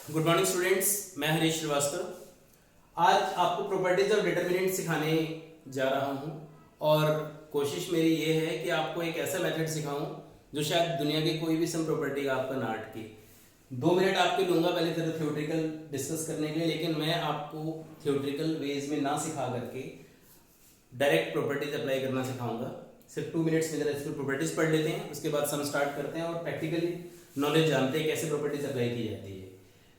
Good morning students, मैं हरीश श्रीवास्तव। आज आपको प्रॉपर्टीज ऑफ डिटर्मिनेंट सिखाने जा रहा हूं और कोशिश मेरी ये है कि आपको एक ऐसा मेथड सिखाऊं जो शायद दुनिया की कोई भी सम प्रॉपर्टी का आपका ना अटके। 2 मिनट आपके लूंगा पहले तरह थ्योरेटिकल डिस्कस करने के लिए, लेकिन मैं आपको थ्योरेटिकल वेज में ना सिखा करके डायरेक्ट प्रॉपर्टीज अप्लाई करना सिखाऊंगा। सिर्फ 2 मिनट्स में जरा इसको प्रॉपर्टीज पढ़ लेते हैं, उसके बाद सम स्टार्ट करते हैं और प्रैक्टिकली नॉलेज जानते हैं कैसे प्रॉपर्टीज अप्लाई की जाती है।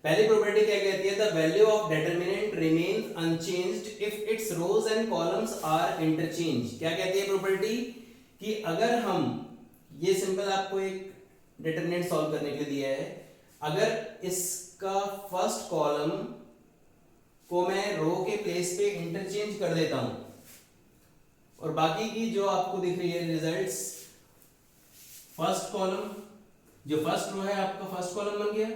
पहली प्रॉपर्टी क्या कहती है? The value of determinant remains unchanged if it's rows and columns are interchange. क्या कहती है प्रॉपर्टी? कि अगर हम ये सिंपल आपको एक डिटरमिनेंट सॉल्व करने के लिए दिया है, अगर इसका फर्स्ट कॉलम को मैं रो के प्लेस पे इंटरचेंज कर देता हूं और बाकी की जो आपको दिख रही है रिजल्ट्स, फर्स्ट कॉलम जो फर्स्ट रो है आपका फर्स्ट कॉलम बन गया,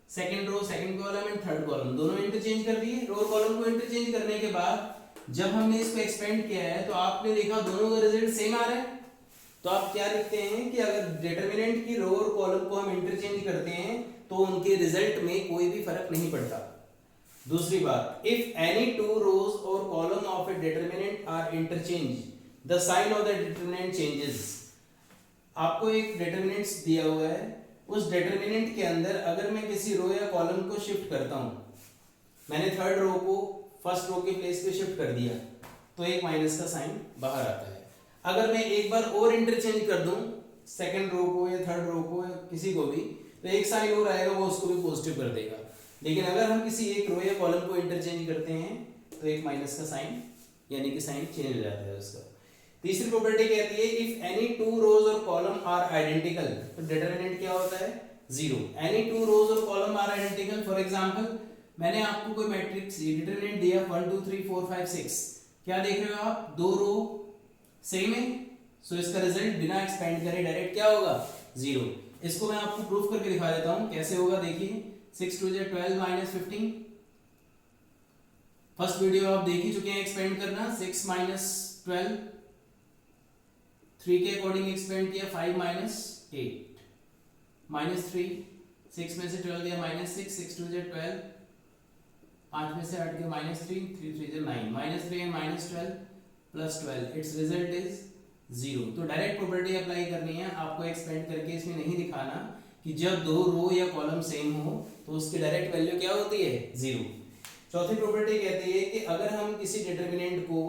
second row second column and third column दोनों इंटरचेंज कर दिए। रो और कॉलम को इंटरचेंज करने के बाद जब हमने इसको एक्सपेंड किया है तो आपने देखा दोनों का रिजल्ट सेम आ रहा है। तो आप क्या लिखते हैं कि अगर डिटरमिनेंट की रो और कॉलम को हम इंटरचेंज करते हैं तो उनके रिजल्ट में कोई भी फर्क नहीं पड़ता। दूसरी बात, इफ एनी टू रोज और column of a determinant are interchange the sign of the determinant changes. आपको एक डिटरमिनेंट दिया हुआ है, उस डिटरमिनेंट के अंदर अगर मैं किसी रो या कॉलम को शिफ्ट करता हूं, मैंने थर्ड रो को फर्स्ट रो के प्लेस पे शिफ्ट कर दिया तो एक माइनस का साइन बाहर आता है। अगर मैं एक बार और इंटरचेंज कर दूं सेकंड रो को या थर्ड रो को या किसी को भी, तो एक साइन और आएगा, वो उसको भी पॉजिटिव कर देगा। लेकिन अगर हम किसी एक रो या कॉलम को इंटरचेंज करते हैं तो एक माइनस का साइन यानी कि साइन चेंज हो जाता है उसका। तीसरी प्रॉपर्टी कहती है इफ एनी टू रोज और कॉलम आर आइडेंटिकल, तो डिटरमिनेंट क्या होता है? जीरो। एनी टू रोज और column are identical, for example मैंने आपको कोई मैट्रिक्स डिटरमिनेंट दिया 1 2 3 4 5 6, क्या देख रहे हो आप? दो रो सेम है, सो इसका रिजल्ट बिना एक्सपेंड करे डायरेक्ट क्या होगा? जीरो। इसको मैं आपको प्रूफ करके दिखा देता हूं कैसे होगा। देखिए 6 2 12 माइनस 15, फर्स्ट वीडियो आप देख ही चुके हैं एक्सपेंड करना। 6 माइनस 12 3 के अकॉर्डिंग एक्सपेंड किया, 5 माइनस 8 माइनस 3, 6 में से 12 दिया माइनस 6, 6 2 12, 5 में से 8 गया minus 3, 3 3 9, minus 3 and minus 12 plus 12, it's result is 0। तो डायरेक्ट प्रॉपर्टी अप्लाई करनी है आपको, एक्सपेंड करके इसमें नहीं दिखाना कि जब दो रो या कॉलम सेम हो तो उसकी डायरेक्ट वैल्यू क्या होती है? 0। चौथी प्रॉपर्टी कहती है कि अगर हम किसी डिटरमिनेंट को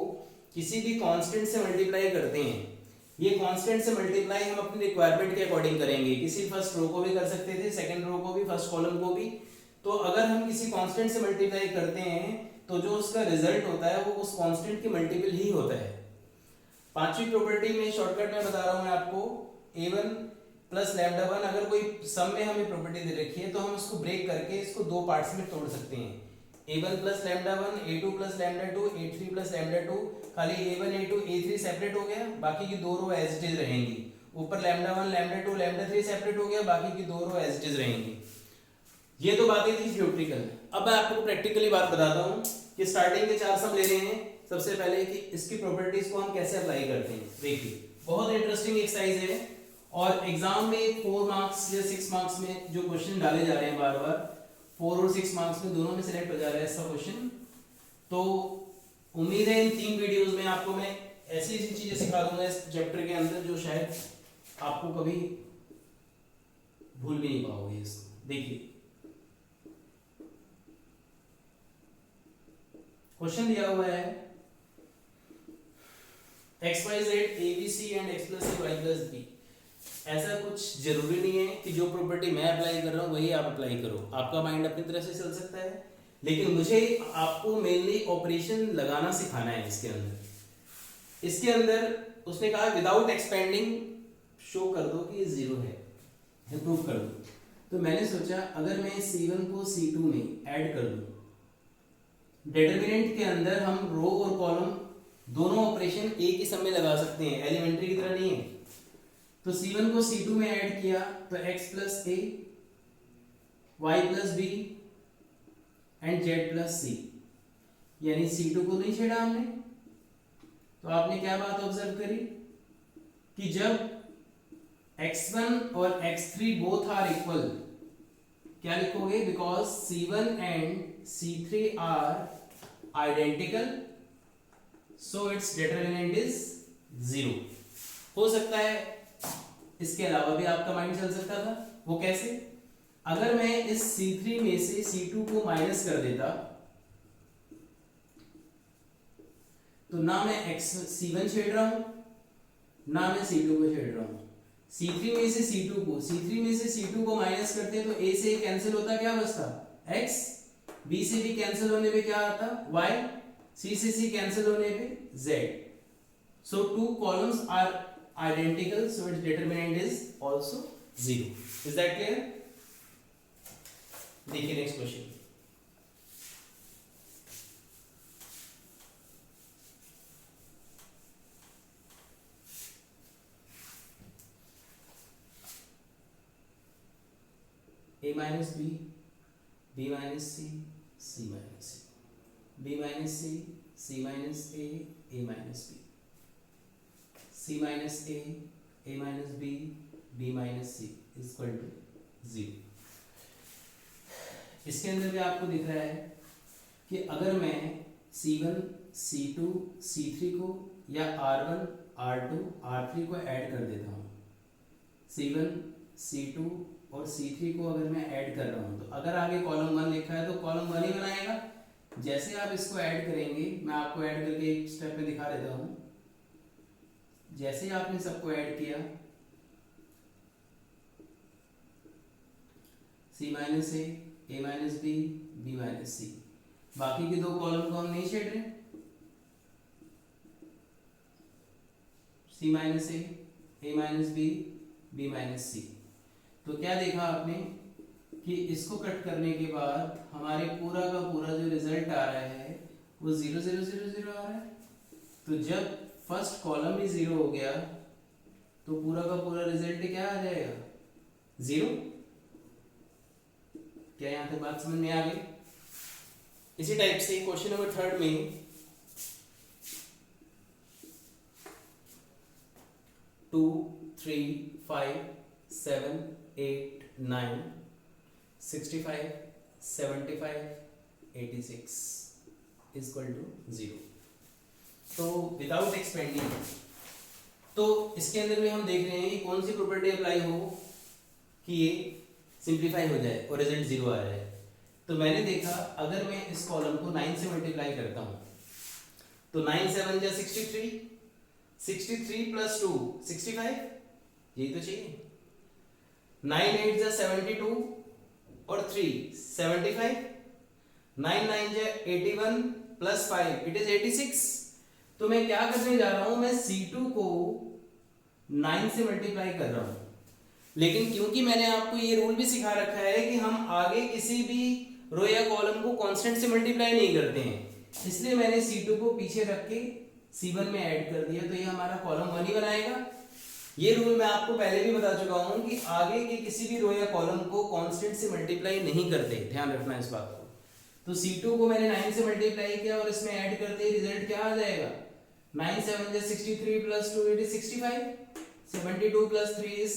किसी भी कांस्टेंट से मल्टीप्लाई करते हैं, ये कांस्टेंट से मल्टीप्लाई हम अपनी रिक्वायरमेंट के अकॉर्डिंग करेंगे, किसी फर्स्ट रो को भी कर सकते थे, सेकंड रो को भी, फर्स्ट कॉलम को भी। तो अगर हम किसी कांस्टेंट से मल्टीप्लाई करते हैं तो जो उसका रिजल्ट होता है वो उस कांस्टेंट की मल्टीपल ही होता है। पांचवी प्रॉपर्टी में शॉर्टकट में बता रहा हूं मैं आपको, a1 प्लस लैम्डा 1, अगर कोई सम में हमें प्रॉपर्टी दे रखी है तो हम इसको ब्रेक करके इसको दो पार्ट्स में तोड़ सकते हैं। a1 plus lambda 1, a2 plus lambda 2, a3 plus lambda 2, खाली a1 a2 a3 सेपरेट हो गया, बाकी की दो रो एज इट इज रहेंगी। ऊपर लैम्डा 1 लैम्डा 2 लैम्डा 3 सेपरेट हो गया, बाकी की दो रो एज इट इज रहेंगी। ये तो बातें थी थ्योरेटिकल। अब मैं आपको प्रैक्टिकली बात बताता हूँ कि स्टार्टिंग के 4 सम ले रहे हैं। सबसे पहले कि इसकी प्रॉपर्टीज को हम कैसे अप्लाई करते हैं। देखिए बहुत इंटरेस्टिंग एक्सरसाइज है और एग्जाम में 4 मार्क्स या 6 मार्क्स में जो क्वेश्चन डाले जा रहे हैं बार बार, 4 और 6 मार्क्स में दोनों में सिलेक्ट हो जा रहा है इसका क्वेश्चन। तो उम्मीद है इन 3 वीडियोस में आपको मैं ऐसी ऐसी चीजें सिखा दूंगा इस चैप्टर के अंदर जो शायद आपको कभी भूल भी नहीं पाओगे इसको। देखिए क्वेश्चन दिया हुआ है x y z a b c and x plus a y plus b. ऐसा कुछ जरूरी नहीं है कि जो प्रॉपर्टी मैं अप्लाई कर रहा हूँ वही आप अप्लाई करो, आपका माइंड अपनी तरह से चल सकता है, लेकिन मुझे आपको मेनली ऑपरेशन लगाना सिखाना है इसके अंदर। इसके अंदर उसने कहा विदाउट एक्सपेंडिंग शो कर दो कि ये 0 है, प्रूव कर दो। तो मैंने सोचा अगर मैं C1 को C2 में ऐड कर दूं, डिटरमिनेंट के अंदर हम रो और कॉलम दोनों ऑपरेशन एक ही समय लगा सकते हैं, एलिमेंट्री की तरह नहीं है। तो C1 को C2 में ऐड किया तो x plus a, y plus b and z plus c, यानी C2 को नहीं छेड़ा हमने। तो आपने क्या बात ऑब्जर्व करी कि जब x1 और x3 बोथ आर इक्वल क्या लिखोगे? Because C1 and C3 are identical so it's determinant is 0। हो सकता है इसके अलावा भी आपका माइंड चल सकता था। वो कैसे? अगर मैं इस C3 में से C2 को माइनस कर देता तो ना मैं C1 छेड़ रहा हूं ना मैं C2 को छेड़ रहा हूं। C3 में से C2 को माइनस करते तो A से कैंसिल होता, क्या बचता? X। B से B कैंसिल होने पे क्या आता? Y। C से C कैंसिल होने पे Z। So two columns are identical, so its determinant is also 0. Is that clear? देखिए next question. A minus B, B minus C, C minus C, B minus C, C minus A, A minus B, C minus A, A minus B, B minus C is equal to 0। इसके अंदर भी आपको दिख रहा है कि अगर मैं C1, C2, C3 को या R1, R2, R3 को ऐड कर देता हूँ, C1, C2 और C3 को अगर मैं ऐड कर रहा हूँ तो अगर आगे कॉलम 1 लिखा है तो कॉलम 1 ही बनाएगा। जैसे आप इसको ऐड करेंगे, मैं आपको ऐड करके एक स्टेप में दिखा देता हूँ। जैसे ही आपने सबको ऐड किया, C minus A minus B, B minus C, बाकी के दो कॉलम को हम नहीं छेड़ रहे। C minus A minus B, B minus C। तो क्या देखा आपने कि इसको कट करने के बाद हमारे पूरा का पूरा जो रिजल्ट आ रहा है वो 0 0 0 0 आ रहा है। तो जब फर्स्ट कॉलम भी 0 हो गया तो पूरा का पूरा रिजल्ट क्या आ जाएगा? 0। क्या यहां तक बात समझ में आ गई? इसी टाइप से क्वेश्चन नंबर 3 में 2 3 5 7 8 9 65 75 86 is equal to 0। तो विदाउट एक्सपेंडिंग, तो इसके अंदर में हम देख रहे हैं कि कौन सी प्रॉपर्टी अप्लाई हो कि ये सिंप्लीफाई हो जाए और रिजल्ट 0 आ जाए। तो मैंने देखा अगर मैं इस कॉलम को 9 से मल्टीप्लाई करता हूं तो 9 7 जा 63, 63 प्लस 2 65, यही तो चाहिए। 9 8 जा 72 और 3 75, 9 9 जा 81 प्लस 5 इट इज 86। तो मैं क्या करने जा रहा हूं, मैं C2 को 9 से मल्टीप्लाई कर रहा हूं। लेकिन क्योंकि मैंने आपको ये रूल भी सिखा रखा है कि हम आगे किसी भी रो या कॉलम को कांस्टेंट से मल्टीप्लाई नहीं करते हैं, इसलिए मैंने C2 को पीछे रख के C1 में ऐड कर दिया, तो ये हमारा कॉलम 1 ही बनाएगा। ये रूल मैं आपको पहले भी बता चुका हूं कि आगे के किसी भी रो या कॉलम को कांस्टेंट से मल्टीप्लाई नहीं करते, ध्यान रखना इस बात को। तो C2 को मैंने 9 से मल्टीप्लाई किया और इसमें ऐड करते ही रिजल्ट क्या आ जाएगा? 9 7 जा 63 plus 2 it is 65, 72 plus 3 is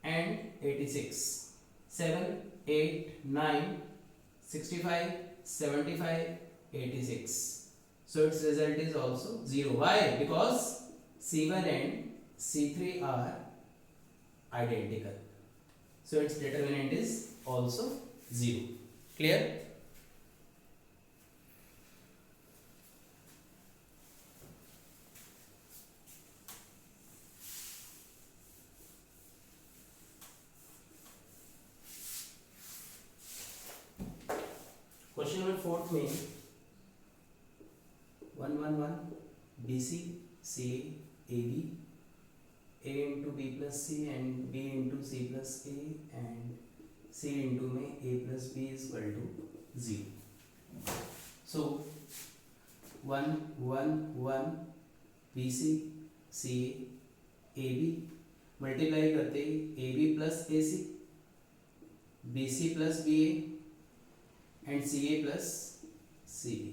and 86, 7 8 9 65 75 86, so its result is also 0। why? Because C1 and C3 are identical, so its determinant is also 0। clear? Question number 4 में 1 1 1 BC CA AB A into B plus C and B into C plus A and C into में A plus B is equal to 0। so 1 1 1 BC CA AB multiply करते AB plus AC BC plus BA and CA plus CB।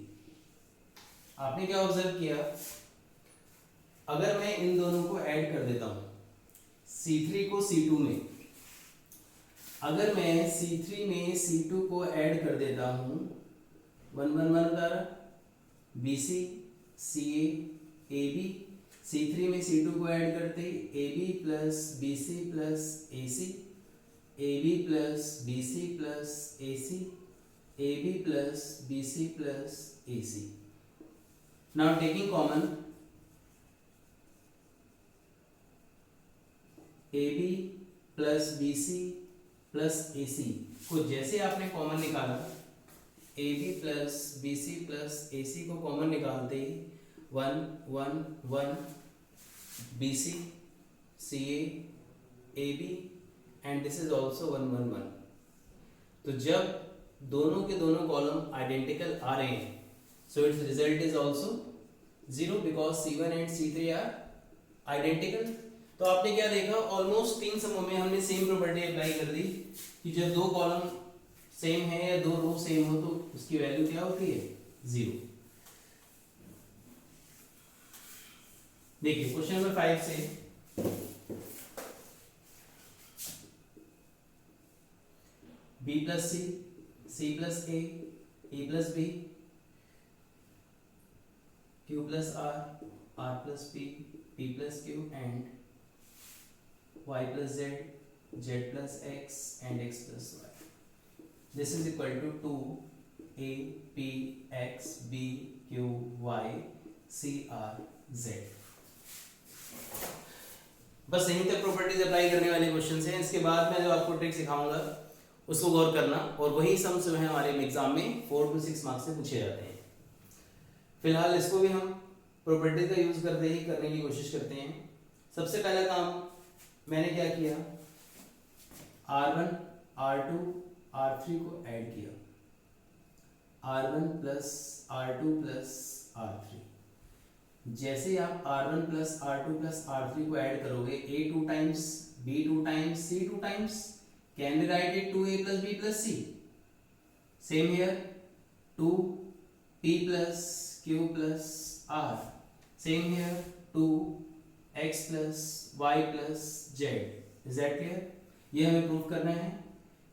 आपने क्या observe किया, अगर मैं इन दोनों को add कर देता हूं C3 को C2 में अगर मैं C3 में C2 को ऐड कर देता हूँ, 1 1 1 कर BC CA AB, C3 में C2 को ऐड करते ही AB plus BC plus AC, AB plus BC plus AC, AB plus BC plus AC. Now taking common, AB plus BC plus AC को जैसे आपने कॉमन निकाला, AB plus BC plus AC को common निकालते ही 1 1 1 BC CA AB and this is also 1 1 1. तो जब दोनों के दोनों कॉलम आइडेंटिकल आ रहे हैं, so its result is also 0 because C1 and C3 are identical. तो आपने क्या देखा, ऑलमोस्ट 3 समूह में हमने सेम प्रॉपर्टी अप्लाई कर दी कि जब दो कॉलम सेम है या दो रो सेम हो तो उसकी वैल्यू क्या होती है, 0. देखिए क्वेश्चन नंबर 5 से, B plus C, C plus A, A plus B, Q plus R, R plus P, P plus Q and Y plus Z, Z plus X and X plus Y. This is equal to 2 A P X B Q Y C R Z. बस यहीं तक properties apply करने वाले question हैं. इसके बाद मैं जो आपको ट्रिक सिखाऊंगा उसको गौर करना, और वही सम्स जो है हमारे एग्जाम में 4 to 6 मार्क्स से पूछे जाते हैं. फिलहाल इसको भी हम प्रॉपर्टी का यूज करते ही करने की कोशिश करते हैं. सबसे पहला काम मैंने क्या किया, R1 R2 R3 को ऐड किया, R1 plus R2 plus R3. जैसे आप R1 plus R2 plus R3 को ऐड करोगे, A 2 times B 2 times C 2 times, can be right it 2A plus B plus C. Same here 2 P plus Q plus R. Same here 2 X plus Y plus Z. Is that clear? ये हमें prove करना है.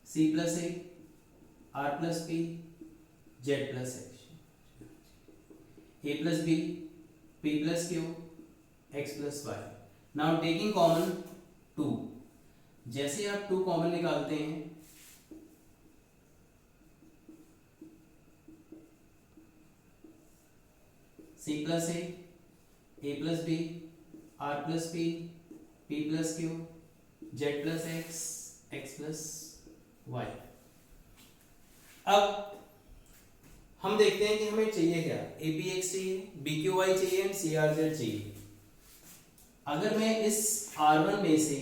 C plus A, R plus P, Z plus X, A plus B, P plus Q, X plus Y. Now taking common 2. जैसे आप 2 common निकालते हैं, C plus A plus B, R plus P, P plus Q, Z plus X, X plus Y. अब हम देखते हैं कि हमें चाहिए क्या, APX चाहिए, BQY चाहिए एंड CRZ चाहिए. अगर मैं इस R1 में से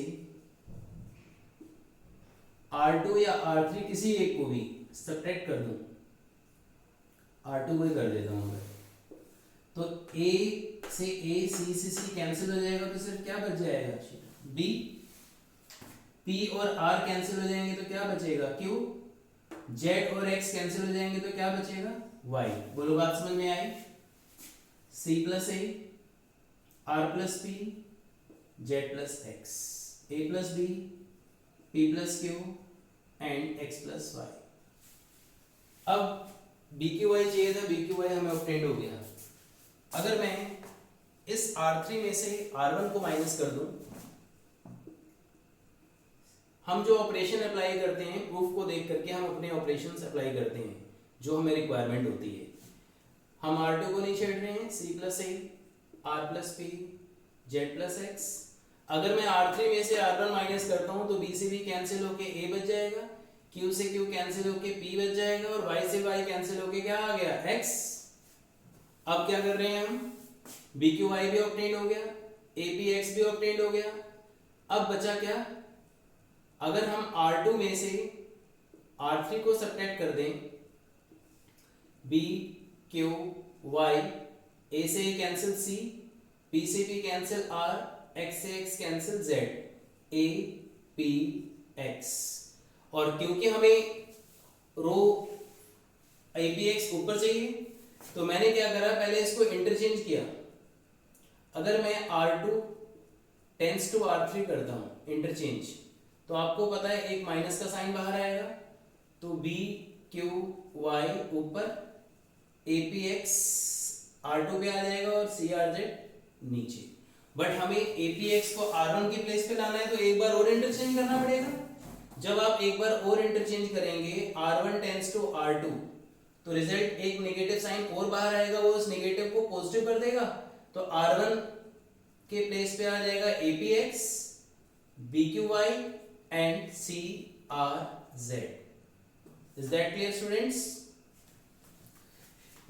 R2 या R3 किसी एक को भी सब्ट्रैक्ट कर दूं, R2 को ही कर देता हूं मैं, तो A से A, C से C कैंसिल हो जाएगा तो सिर्फ क्या बच जाएगा, B. P और R कैंसिल हो जाएंगे तो क्या बचेगा, Q. Z और X कैंसिल हो जाएंगे तो क्या बचेगा, Y. बोलो बात समझ में आई. C plus A, R plus P, Z plus X, A plus B, P plus Q and X plus Y. अब BQY चाहिए था, BQY हमें ऑब्टेन हो गया. अगर मैं इस R3 में से R1 को माइनस कर दूं, हम जो ऑपरेशन अप्लाई करते हैं प्रूफ को देख करके हम अपने ऑपरेशंस अप्लाई करते हैं जो हमें रिक्वायरमेंट होती है. हम R2 को नहीं छेड़ रहे हैं, C plus A, R plus P, Z plus X. अगर मैं R3 में से R1 माइनस करता हूं तो B से B कैंसिल होके A बच जाएगा, Q से Q कैंसिल होके P बच जाएगा और Y से Y कैंसिल होके क्या आ गया, X. अब क्या कर रहे हैं हम, BQY भी ऑब्टेन हो गया, APX भी ऑब्टेन हो गया. अब बचा क्या, अगर हम R2 में से R3 को सब्ट्रैक्ट कर दें, B Q Y, A से A कैंसिल C, P से P कैंसिल R, X से X cancel Z, A P X. और क्योंकि हमें रो APX ऊपर चाहिए तो मैंने क्या करा, पहले इसको इंटरचेंज किया. अगर मैं R2 टेंस टू R3 करता हूं इंटरचेंज, तो आपको पता है एक माइनस का साइन बाहर आएगा, तो बी क्यू वाई ऊपर, ए पी एक्स R2 पे आ जाएगा और सी आर जेड नीचे। बट हमें ए पी एक्स को R1 की प्लेस पे लाना है, तो एक बार और इंटरचेंज करना पड़ेगा। जब आप एक बार और इंटरचेंज करेंगे R1 टेंड्स टू R2, तो रिजल्ट एक नेगेटिव साइन और बाहर आएगा, वो उस नेगेटिव को पॉजिटिव कर देगा। तो R1 के प्लेस पे आ जाएगा APX, BQY and CRZ। Is that clear students?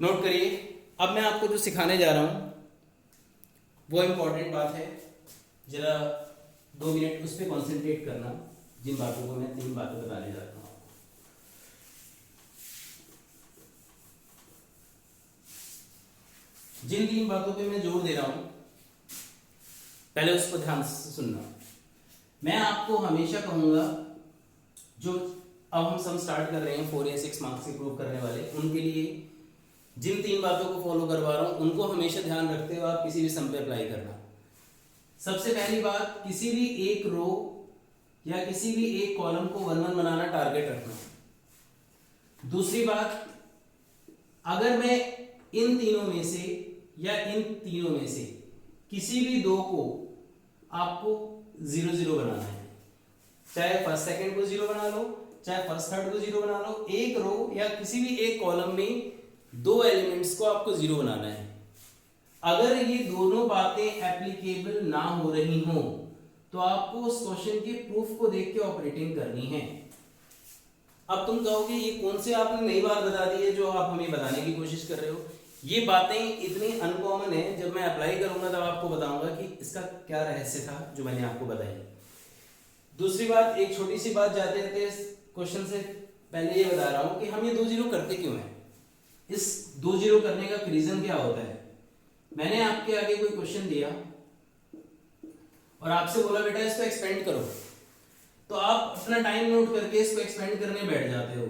Note करिए, अब मैं आपको जो सिखाने जा रहा हूं वो इंपॉर्टेंट बात है, जरा 2 मिनट उस पर कॉन्सेंट्रेट करना, जिन बातों को मैं 3 बातें बताने जाता हूं। जिन 3 बातों पे मैं जोर दे रहा हूं, पहले उसको ध्यान से सुनना। मैं आपको हमेशा कहूंगा, जो अब हम सम स्टार्ट कर रहे हैं 4 या 6 मार्क्स से प्रूव करने वाले, उनके लिए जिन 3 बातों को फॉलो करवा रहा हूं उनको हमेशा ध्यान रखते हुए आप किसी भी सम पे अप्लाई करना। सबसे पहली बात, किसी भी एक रो या किसी भी एक कॉलम को 1 1 बनाना टारगेट रखना। दूसरी बात, अगर मैं इन तीनों में से या इन तीनों में से किसी भी 2 को आपको 0 0 बनाना है, चाहे फर्स्ट सेकंड को 0 बना लो, चाहे फर्स्ट थर्ड को 0 बना लो, एक रो या किसी भी एक कॉलम में 2 एलिमेंट्स को आपको 0 बनाना है। अगर ये दोनों बातें एप्लीकेबल ना हो रही हो तो आपको उस क्वेश्चन के प्रूफ को देख के ऑपरेटिंग करनी है। अब तुम कहोगे ये कौन से आपने नई बात बता दी है जो आप हमें बताने की कोशिश कर रहे हो। ये बातें इतनी अनकॉमन है, जब मैं अप्लाई करूंगा तब आपको बताऊंगा कि इसका क्या रहस्य था जो मैंने आपको बताई। दूसरी बात, एक छोटी सी बात जाते जाते क्वेश्चन से पहले ये बता रहा हूं कि हम ये 2 0 करते क्यों हैं, इस 2 0 करने का रीजन क्या होता है। मैंने आपके आगे कोई क्वेश्चन दिया और आपसे बोला बेटा इसको एक्सपेंड करो, तो आप अपना टाइम नोट करके इसको एक्सपेंड करने बैठ जाते हो।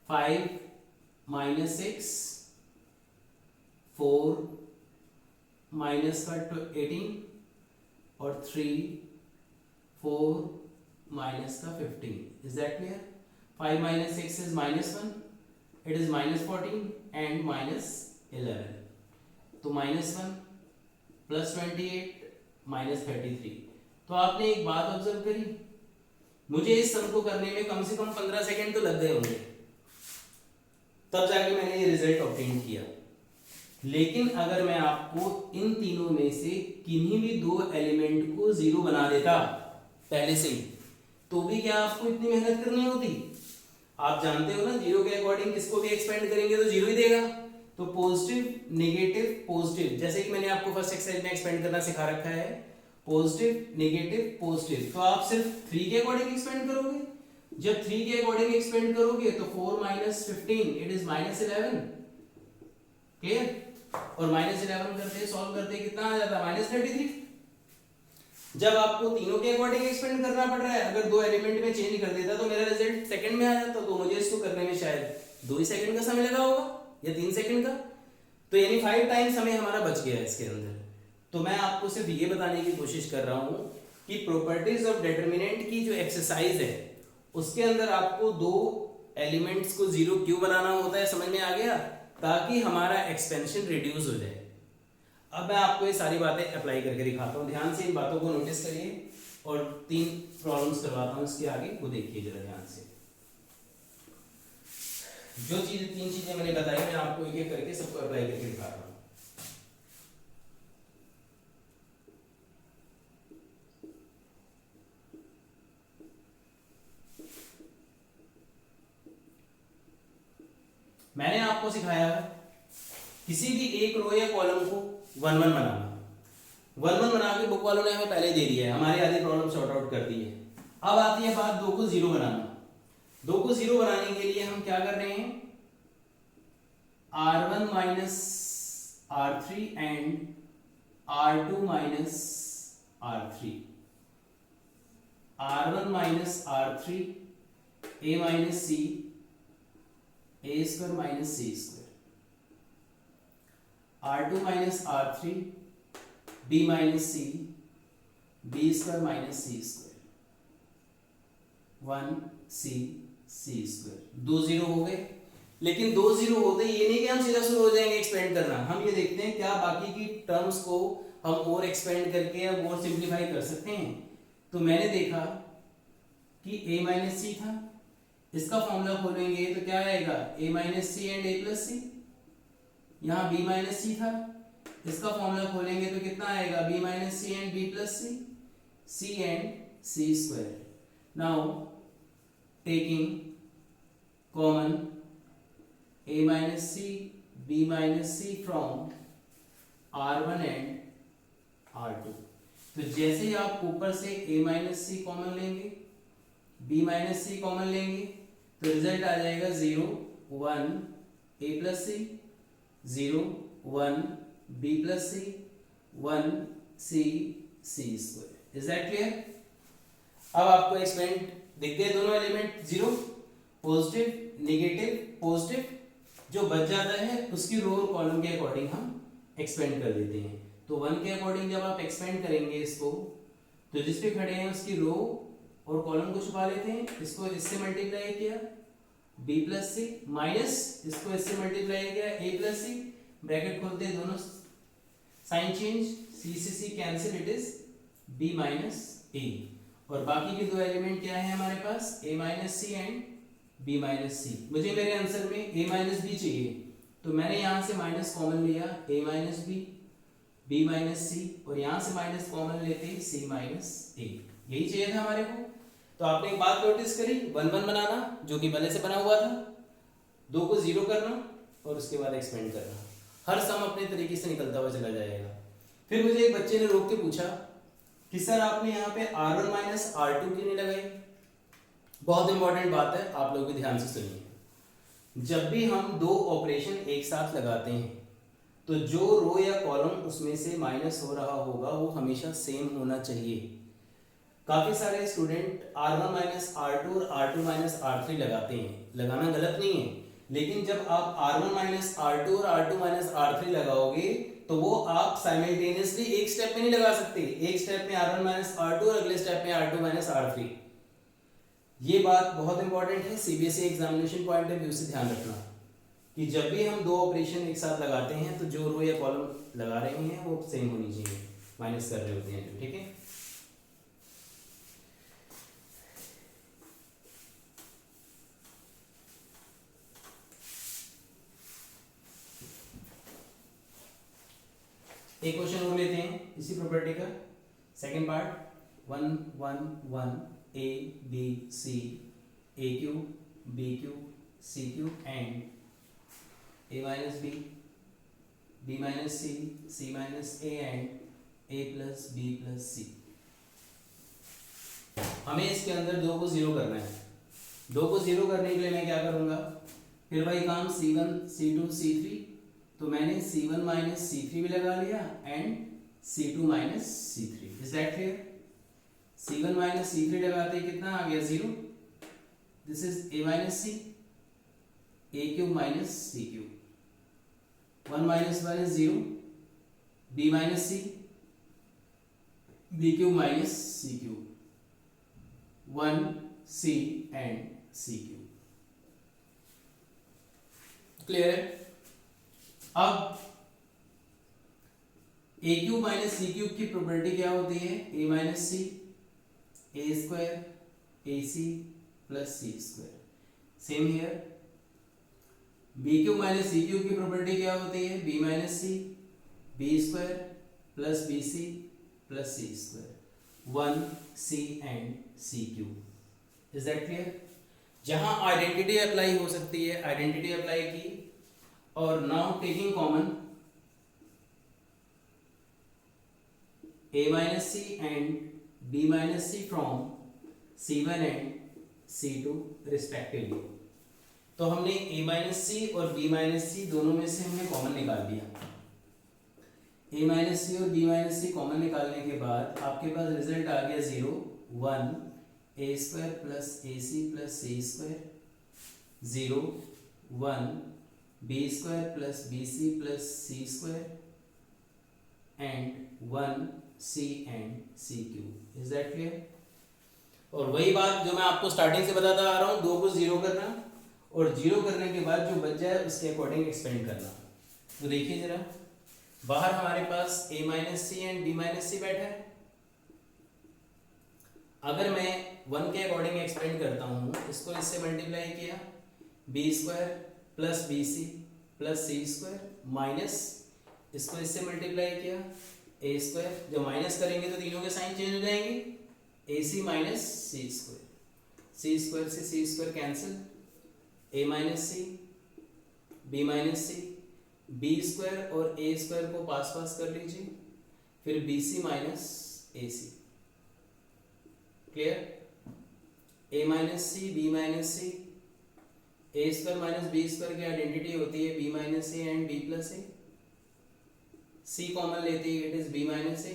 5 - 6 4 माइनस का 18 और 3 4 माइनस का 15। Is that clear? 5 - 6 is -1, it is -14 and -11, तो -1 + 28 -33। तो आपने एक बात ऑब्जर्व करी, मुझे इस सम को करने में कम से कम 15 सेकंड तो लग गए होंगे, तब जाके मैंने ये रिजल्ट ऑब्टेन किया। लेकिन अगर मैं आपको इन तीनों में से किन्हीं भी 2 एलिमेंट को 0 बना देता पहले से ही, तो भी क्या आपको इतनी मेहनत करनी होती? आप जानते हो ना 0 के अकॉर्डिंग किसको भी एक्सपेंड करेंगे तो 0 ही देगा। तो पॉजिटिव नेगेटिव पॉजिटिव, जैसे कि मैंने आपको फर्स्ट एक्सरसाइज में एक्सपेंड करना सिखा रखा है, पॉजिटिव नेगेटिव पॉजिटिव, तो आप सिर्फ 3 के अकॉर्डिंग एक्सपेंड करोगे। जब 3 के अकॉर्डिंग एक्सपेंड करोगे तो 4 - 15 इट इज -11। क्लियर? और -11 करते सॉल्व करते कितना आ जाता है? -33। जब आपको तीनों के अकॉर्डिंग एक्सपेंड करना पड़ रहा है, अगर 2 एलिमेंट में चेंज कर देता तो मेरा रिजल्ट सेकंड में आ जाता, तो मुझे इसको करने में शायद 2 ही सेकंड का समय लगा होगा या 3 सेकंड का, तो यानी 5 टाइम समय हमारा बच गया है इसके अंदर। तो मैं आपको सिर्फ ये बताने की कोशिश कर रहा हूं कि प्रॉपर्टीज ऑफ डिटरमिनेंट की जो एक्सरसाइज है उसके अंदर आपको 2 एलिमेंट्स को 0 क्यों बनाना होता है, समझ में आ गया? ताकि हमारा एक्सपेंशन रिड्यूस हो जाए। अब मैं आपको ये सारी बातें अप्लाई करके दिखाता हूँ, ध्यान से इन बातों को नोटिस करिए और 3 प्रॉब्लम्स करवाता हूँ इसके आगे, वो देखिए जरा ध्यान से। जो 3 चीजें मैंने बताई मैं आपको एक एक करके सबको अप्लाई करके दिखा रहा हूँ। मैंने आपको सिखाया किसी भी एक रो या कॉलम को 1 1 बनाना। 1 1 बना के बुक वालों ने हमें पहले दे दिया है, हमारी आधी प्रॉब्लम सॉर्ट आउट कर दी है। अब आती है बात 2 को 0 बनाना। 2 को 0 बनाने के लिए हम क्या कर रहे हैं? R1 - R3 and R2 - R3। R1 - R3 A - C A² - C², R2 - R3 B - C B² - C², 1c दो जीरो हो गए। लेकिन दो जीरो होते ये नहीं कि हम सीधा शुरू हो जाएंगे एक्सपेंड करना, हम ये देखते हैं क्या बाकी की टर्म्स को हम और एक्सपेंड करके अब और सिंप्लीफाई कर सकते हैं। तो मैंने देखा कि a माइनस सी था, इसका फॉर्मूला खोलेंगे तो क्या आएगा a minus c and a plus c. यहाँ b माइनस सी था, इसका फॉर्मूला खोलेंगे तो कितना आएगा b minus c and b plus c, c and c square. Now taking common a minus c b minus c from r1 and r2। तो जैसे ही आप ऊपर से a minus c कॉमन लेंगे, b minus c कॉमन लेंगे तो result आ जाएगा 0 1 a plus c, 0 1 b plus c, 1 c c square। Is that clear? अब आपको एक्सपेंड दिख गए दोनों element, zero positive negative positive, जो बच जाता है उसकी रो और कॉलम के अकॉर्डिंग हम एक्सपेंड कर देते हैं। तो 1 के अकॉर्डिंग जब आप एक्सपेंड करेंगे इसको, तो जिस पे खड़े हैं उसकी रो और कॉलम को छुपा लेते हैं, इसको इससे मल्टीप्लाई किया b प्लस सी, माइनस इसको इससे मल्टीप्लाई किया a प्लस सी, ब्रैकेट खोलते हैं दोनों साइन चेंज, c से c cancel, it is b minus a। और बाकी के दो एलिमेंट क्या है हमारे पास a minus c and b minus c. मुझे मेरे आंसर में a माइनस बी चाहिए, तो मैंने यहाँ से माइनस कॉमन लिया a minus b, b minus c, और यहाँ से माइनस कॉमन लेते c माइनस a। यही चाहिए था हमारे को। तो आपने एक बात नोटिस करी, 1 1 बनाना जो कि पहले से बना हुआ था, 2 को 0 करना और उसके बाद एक्सपेंड करना, हर सम अपने तरीके से निकलता हुआ चला जाएगा। फिर मुझे एक बच्चे ने रोक के पूछा कि सर आपने यहाँ पे r1 माइनस r2 क्यों नहीं लगाई। बहुत इंपॉर्टेंट बात है, आप लोग भी ध्यान से सुनिए। जब भी हम दो ऑपरेशन एक साथ लगाते हैं तो जो रो या कॉलम उसमें से माइनस हो रहा होगा वो हमेशा सेम होना चाहिए। काफी सारे स्टूडेंट r1 माइनस r2 और r2 माइनस r3 लगाते हैं, लगाना गलत नहीं है, लेकिन जब आप r1 माइनस r2 और r2 माइनस r3 लगाओगे तो वो आप साइमल्टेनियसली एक स्टेप में नहीं लगा सकते। एक स्टेप में r1 माइनस r2 और अगले स्टेप में r2 माइनस r3। ये बात बहुत इंपॉर्टेंट है, CBSE examination point of view से ध्यान रखना कि जब भी हम दो ऑपरेशन एक साथ लगाते हैं तो जो रो या कॉलम लगा रहे हैं वो सेम होनी चाहिए, माइनस कर रहे होते हैं जो, ठीक है। एक क्वेश्चन और लेते हैं इसी प्रॉपर्टी का, second part. 1 1 1 a b c a cube b cube c cube and a minus b b minus c c minus a and a plus b plus c। हमें इसके अंदर दो को जीरो करना है। दो को जीरो करने के लिए मैं क्या करूंगा, फिर वही काम c1 c2 c3, तो मैंने c1 माइनस c3 भी लगा लिया and c2 minus c3। Is that clear? c1 minus c3 लगाते कितना आ गया 0, this is a minus c, a cube minus c cube, 1 minus 1 is 0, b minus c, b cube minus c cube, 1 c and c cube. Clear है? अब a cube minus c cube की property क्या होती है, a minus c, a square a c plus c square. Same here, b cube minus c cube की property क्या होती है, b minus c, b square plus b c plus c square, 1 c and c cube. Is that clear? जहां identity apply हो सकती है, identity apply की, और now taking common a minus c and b minus c from c1 and c2 respectively। तो हमने a minus c और b minus c दोनों में से हमने कॉमन निकाल दिया। a minus c और b minus c कॉमन निकालने के बाद आपके पास रिजल्ट आ गया 0 1 a square plus a c plus c square, 0 1 b square plus b c plus c square and 1 c and c cube. Is that clear? और वही बात जो मैं आपको स्टार्टिंग से बताता आ रहा हूँ, 2 को 0 करना और 0 करने के बाद जो बच जाए उसके अकॉर्डिंग एक्सपेंड करना। तो देखिए जरा, बाहर हमारे पास a minus c and b minus c बैठा है। अगर मैं 1 के अकॉर्डिंग एक्सपेंड करता हूँ, इसको इससे मल्टीप्लाई किया, b square plus b c plus c square minus इसको इससे मल्टीप्लाई किया ए स्क्वायर। जब माइनस करेंगे तो तीनों के साइन चेंज हो जाएंगे, ए सी माइनस सी स्क्वायर से c square cancel, a minus c b minus c, b square और ए स्क्वायर को पास पास कर लीजिए, फिर b c minus a c. Clear? A minus c b minus c, a square minus b square की identity होती है b minus a and b plus a. C common लेते ही it is b minus a.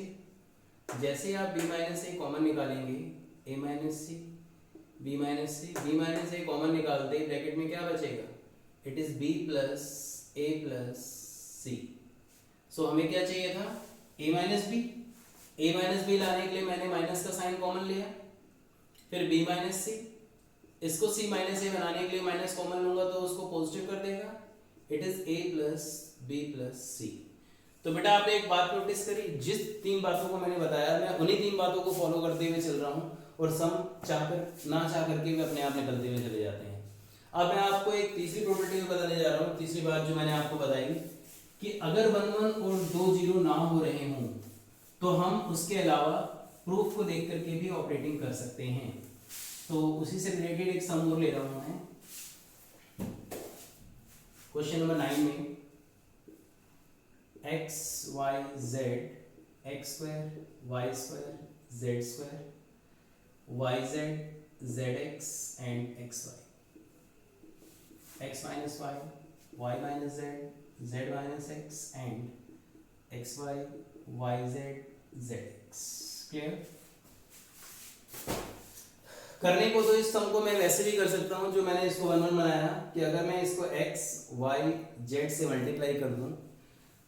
जैसे ही आप b minus a common निकालेंगे, ए minus c b minus c, b minus a common निकालते ही ब्रैकेट में क्या बचेगा, it is b plus a plus c. So हमें क्या चाहिए था, a minus b. A minus b लाने के लिए मैंने माइनस का साइन कॉमन लिया, फिर बी माइनस सी, इसको सी माइनस ए बनाने के लिए माइनस कॉमन लूंगा तो उसको पॉजिटिव कर देगा, it is a plus b plus c. तो बेटा आपने एक बात नोटिस करी, जिस 3 बातों को मैंने बताया मैं उन्हीं 3 बातों को फॉलो करते हुए चल रहा हूँ और सम चाहकर ना चाह करके भी अपने आप निकलते हुए चले जाते हैं। अब मैं आपको एक तीसरी प्रॉपर्टी बताने जा रहा हूँ। तीसरी बात जो मैंने आपको बताई कि अगर 1 1 और 2 0 ना हो रहे हों तो हम उसके अलावा प्रूफ को देख करके भी ऑपरेटिंग कर सकते हैं। तो उसी से रिलेटेड एक सम और ले रहा हूं मैं। क्वेश्चन नंबर 9 में x y z x square y square z square y z z x and x y, x minus y y minus z z minus x and x y y z z x। Clear? करने को तो इस सम को मैं वैसे भी कर सकता हूं जो मैंने इसको 1 1 बनाया कि अगर मैं इसको x y z से मल्टीप्लाई कर दूं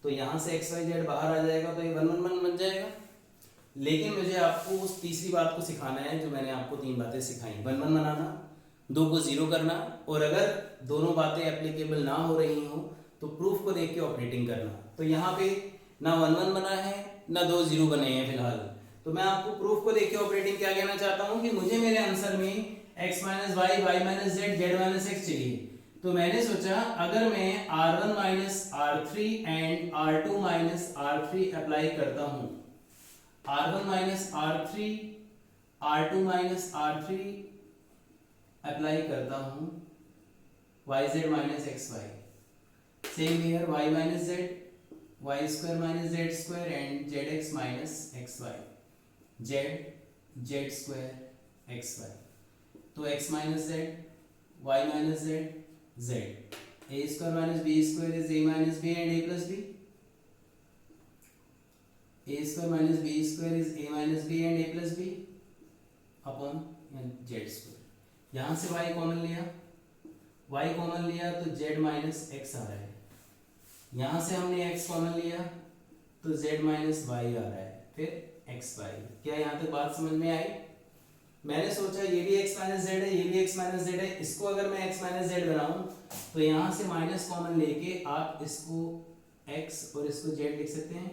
तो यहां से x y z बाहर आ जाएगा तो ये 1 1 1 बन जाएगा। लेकिन मुझे आपको उस तीसरी बात को सिखाना है जो मैंने आपको 3 बातें सिखाई, 1 1 बनाना, 2 को 0 करना, और अगर दोनों बातें एप्लीकेबल ना हो रही हो तो प्रूफ को देख के ऑपरेटिंग करना। तो यहाँ पे ना 1 1 बना है ना 2 0 बने हैं फिलहाल, तो मैं आपको प्रूफ को देख के ऑपरेटिंग क्या कहना चाहता हूं कि मुझे मेरे आंसर में x minus y y minus z z minus x चाहिए। तो मैंने सोचा अगर मैं r1 minus r3 and r2 minus r3 apply करता हूं, r1 minus r3 r2 minus r3 apply करता हूं yz minus xy, same here y minus z y square minus z square and zx minus xy, z z square xy। तो x minus z y minus z z, a square minus b square is a minus b and a plus b, a square minus b square is a minus b and a plus b upon z square. यहाँ से y common लिया, y common लिया तो z minus x आ रहा है, यहाँ से हमने x कॉमन लिया तो z माइनस y आ रहा है, फिर xy। क्या यहाँ तक बात समझ में आई? मैंने सोचा ये भी x माइनस z है, ये भी x माइनस z है, इसको अगर मैं x माइनस z बनाऊं तो यहाँ से माइनस कॉमन लेके आप इसको x और इसको z लिख सकते हैं।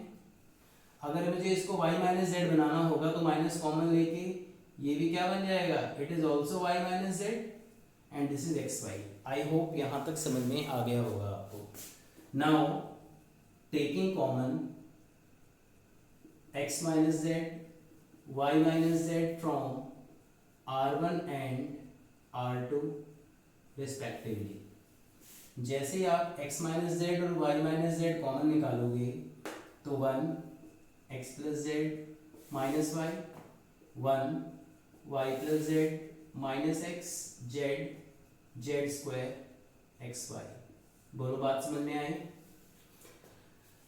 अगर मुझे इसको y माइनस z बनाना होगा तो माइनस कॉमन लेके ये भी क्या बन जाएगा, it is also y minus z and this is xy। I hope यहाँ तक समझ में आ गया होगा आपको। Now taking common x minus z, y minus z from r1 and r2 respectively। जैसे ही आप x minus z और y minus z कॉमन निकालोगे तो 1 x plus z minus y, 1 y plus z minus x z z square xy। बोलो बात समझ में आई?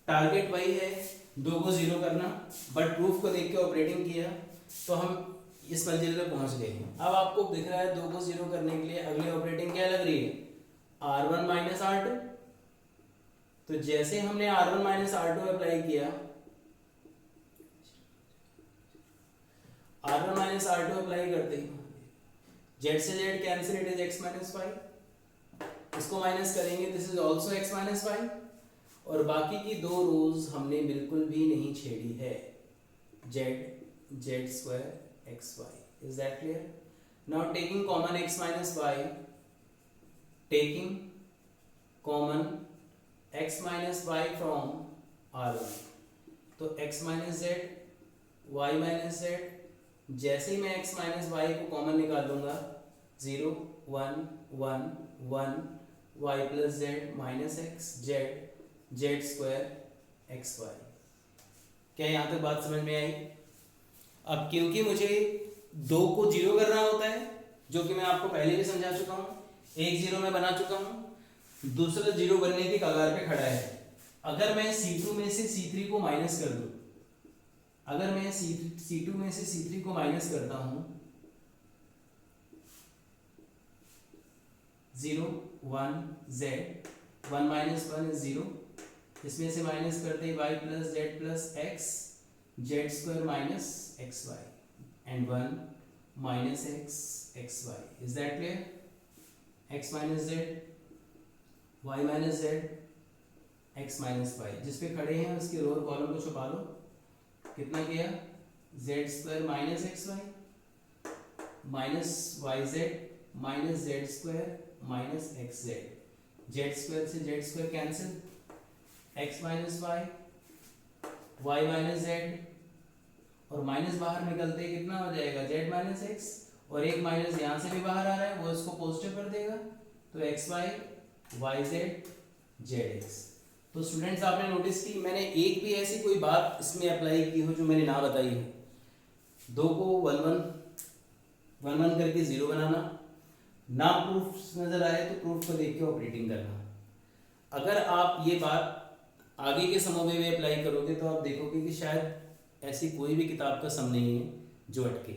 टारगेट वही है 2 को 0 करना, बट प्रूफ को देख के ऑपरेटिंग किया तो हम इस मंजिल पे पहुंच गए। अब आपको दिख रहा है 2 को 0 करने के लिए अगली ऑपरेटिंग क्या लग रही है, r1 माइनस r2। तो जैसे हमने r1 माइनस r2 अप्लाई किया, r1 माइनस r2 अप्लाई करते ही जेड से Z cancel, it is X minus Y, इसको माइनस करेंगे, this is also X minus Y, और बाकी की दो रोज हमने बिल्कुल भी नहीं छेड़ी है, z z square x y, is that clear? Now taking common x minus y, taking common x minus y from R1, तो x minus z, y minus z, जैसे ही मैं x minus y को कॉमन निकाल लूंगा 0 1 1 1 y plus z minus x z z square x y. क्या यहाँ तक बात समझ में आई? अब क्योंकि मुझे 2 को 0 करना होता है, जो कि मैं आपको पहले भी समझा चुका हूँ, एक 0 में बना चुका हूँ, दूसरा 0 बनने की कगार पे खड़ा है। अगर मैं C2 में से C3 को माइनस कर दूं, अगर मैं C2 में से C3 को माइनस करता हूं, 0 1 z 1 माइनस 1 इज 0, इसमें से माइनस करते ही y plus z plus x z square minus x y and 1 minus x x y, is that clear? x minus z y minus z x minus y, जिस पे खड़े हैं उसके रो और कॉलम को छुपा लो, कितना किया? Z square minus x y minus y z minus z square minus x z, z square से z square cancel, x minus y y minus z, और माइनस बाहर निकलते कितना हो जाएगा? जेड माइनस एक्स, और एक माइनस यहाँ से भी बाहर आ रहा है, वो इसको पॉजिटिव कर देगा, तो x y y z z x. तो स्टूडेंट्स आपने नोटिस की मैंने एक भी ऐसी कोई बात इसमें अप्लाई की हो जो मैंने ना बताई है। 2 को 1 1 1 1 करके 0 बनाना, ना प्रूफ नजर आए तो प्रूफ को देख के ऑपरेटिंग करना। अगर आप ये बात आगे के समों में भी अप्लाई करोगे तो आप देखोगे कि शायद ऐसी कोई भी किताब का सम नहीं है जो अटके।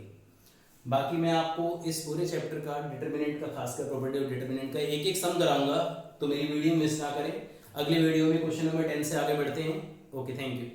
बाकी मैं आपको इस पूरे चैप्टर का डिटरमिनेंट का, खासकर प्रॉपर्टी ऑफ डिटरमिनेंट का एक एक सम कराऊंगा, तो मेरी वीडियो मिस ना करें। अगले वीडियो में क्वेश्चन नंबर 10 से आगे बढ़ते हैं। Okay, thank you.